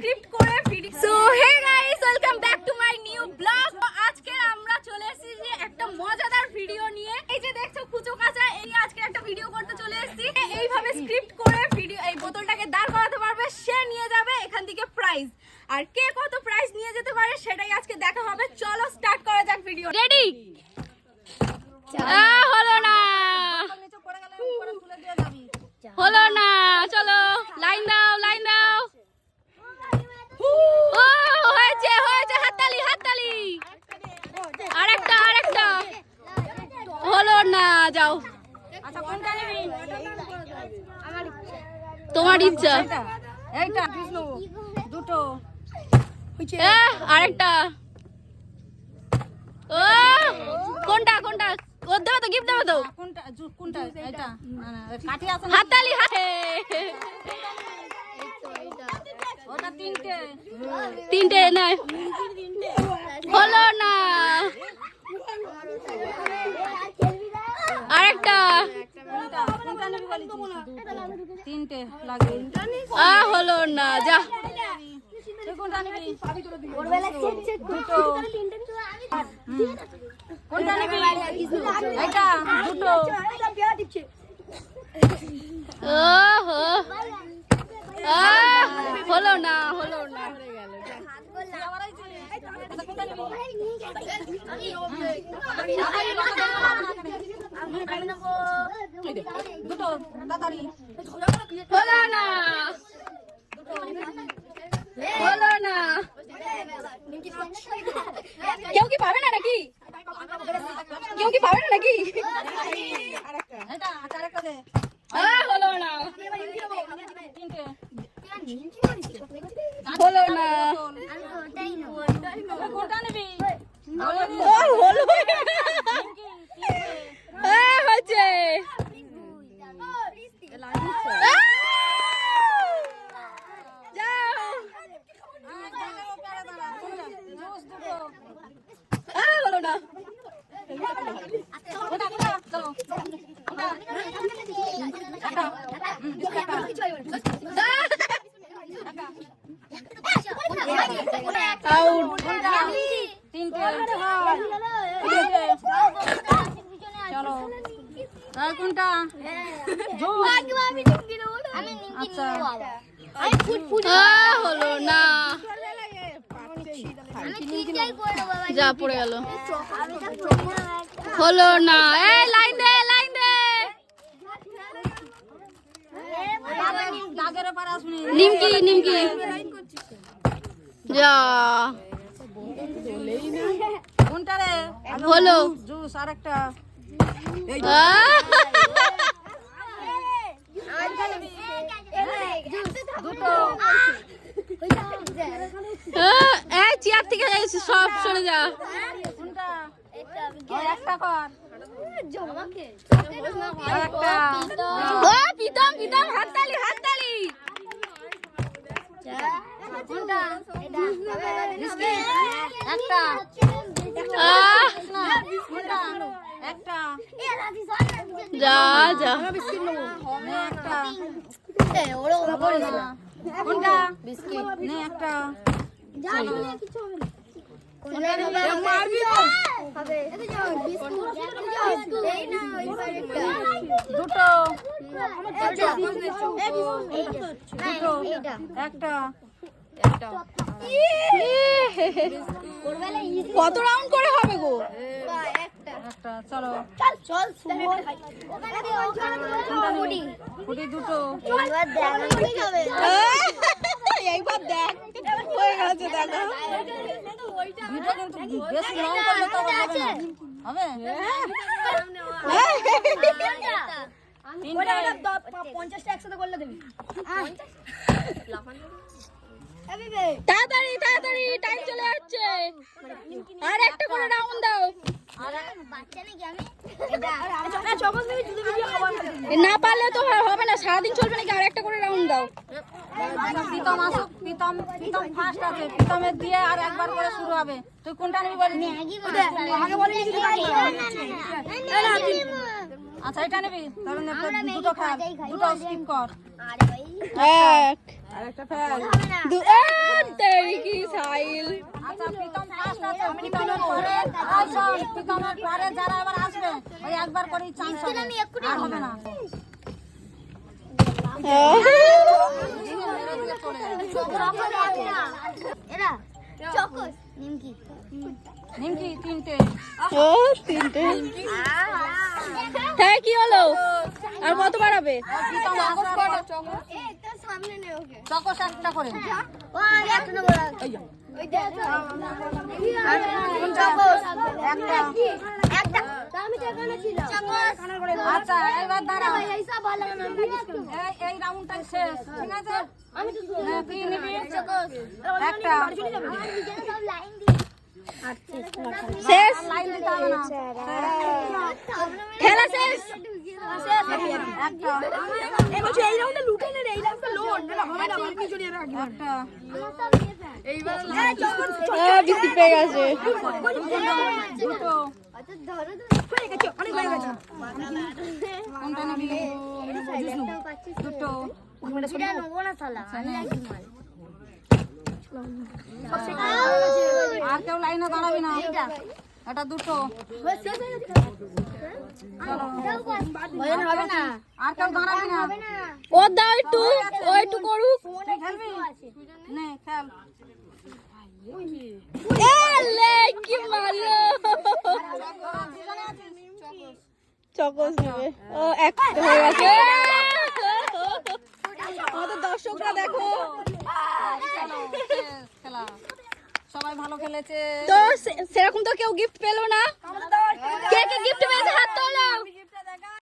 Script করে video. So hey guys, welcome back to my new blog. আজকে আমরা চলে এসেছি একটা মজাদার ভিডিও নিয়ে। এই যে দেখছো কুচো কাঁচা, এই আজকে একটা ভিডিও করতে চলে এসেছি। এইভাবে স্ক্রিপ্ট করে ভিডিও, এই বোতলটাকে দাঁড় করাতে পারবে, সে নিয়ে যাবে এখান থেকে প্রাইজ। আর কে কত প্রাইজ নিয়ে যেতে পারে সেটাই আজকে দেখা হবে। চলো স্টার্ট করা যাক ভিডিও। রেডি? হলো না, হলো না, চলো লাইন দাও, লাইন দাও। ও হয়েছে, হয়েছে, হাততালি, হাততালি। আরেকটা, আরেকটা। হলো না, যাও। আচ্ছা কোনটা নিবি? তোমার ইচ্ছা। এইটা বিষ্ণু দুটো আরেকটা। ও কোনটা, কোনটা? ও দেবে তো, গিফট দেবে তো। কোনটা কোনটা? এটা কাঠি আছে না? হাততালি, হাতে। ওটা তিনটে। তিনটে নয়, হলো না। আরেকটা। কোনটা নিবি বলিস? তিনটে লাগে। হলো না, যা। তুই কোনটা নিবি? দুটো। কোনটা নিবি? এটা দুটো। ওহো, হলো না, হলো না। দুটো তাড়াতাড়ি। হলো না, হলো না। কেউ কি পাবে না নাকি? কেউ কি পাবে না নাকি? এটা আরেকটা দে। হলো না, তিনটে। হলো না। কোনটা নিবি? হলো হচ্ছে। হলো না। চলো কোনটা? আচ্ছা হলো না, যা পড়ে গেল। হলো না। এই লাইন দে, লাইন দে। নিমকি, নিমকি, যা। কোনটা রে? হলো। জুস আরেকটা। দুটো। এই চেয়ার থেকে সব সরে যা। কোনটা? একটা কর। একটা। ও পিতাম, পিতাম, হাততালি, হাততালি। কোনটা? একটা। একটা। যা, যা। একটা। কোনটা? বিস্কিট। নে একটা। দুটো। একটা। কত রাউন্ড করে হবে গো? একটা। চলো ফুটি দুটো। এইবার দেখ, হয়ে গেছে, দেখো। দুটো কিন্তু বেশি লং করলে তো হবে না। হবে? তাড়াতাড়ি, তাড়াতাড়ি, টাইম চলে যাচ্ছে। আর একটা করে রাউন্ড দাও। না পারলে তো হবে না, সারাদিন চলবে নাকি? আর একটা করে রাউন্ড দাও। প্রীতম আসুক। প্রীতম ফার্স্ট আছে। প্রীতমের দিয়ে আর একবার করে শুরু হবে। তুই কোনটা নিবি বলবি? আচ্ছা এটা নিবি? তাহলে দুটো খা, দুটো স্কিপ কর। এক, আর একটা ফেল। কি সাইল। আচ্ছা প্রীতম ফার্স্ট আছে, প্রীতমের পরে আর শোন, প্রীতমের পরে যারা এবার আসবে ওই একবার করেই চান্স হবে, আর হবে না। নিমকি তিনটে। ও তিনটে। হ্যাঁ কি হলো, আর কত বাড়াবে? প্রীতম চকোস একটা করে। আচ্ছা এবার দাঁড়াও, এই রাউন্ডটাই শেষ, ঠিক আছে? হ্যাঁ, কি নিবি? একটা। শেষ, লাইন দিতে হবে না। খেলা শেষ। একটা। বিস্কুট পেয়ে গেছে। দুটো। কোনটা নিবি? দুটো। আর কেউ লাইনে দাঁড়াবি না, এটা দুটো। আর কেউ দাঁড়াবি না। ও দাও একটু, ও একটু করুক। তুই খেলবি? নে খেল। এলে কি মারলো। চকোস নেবে। ও একটা হয়ে গেছে। আমাদের দর্শকরা দেখো। খেলা সবাই ভালো খেলেছে। তো সেরকম তো কেউ গিফট পেলো না। কে কে গিফট পেয়েছে হাত তোলো।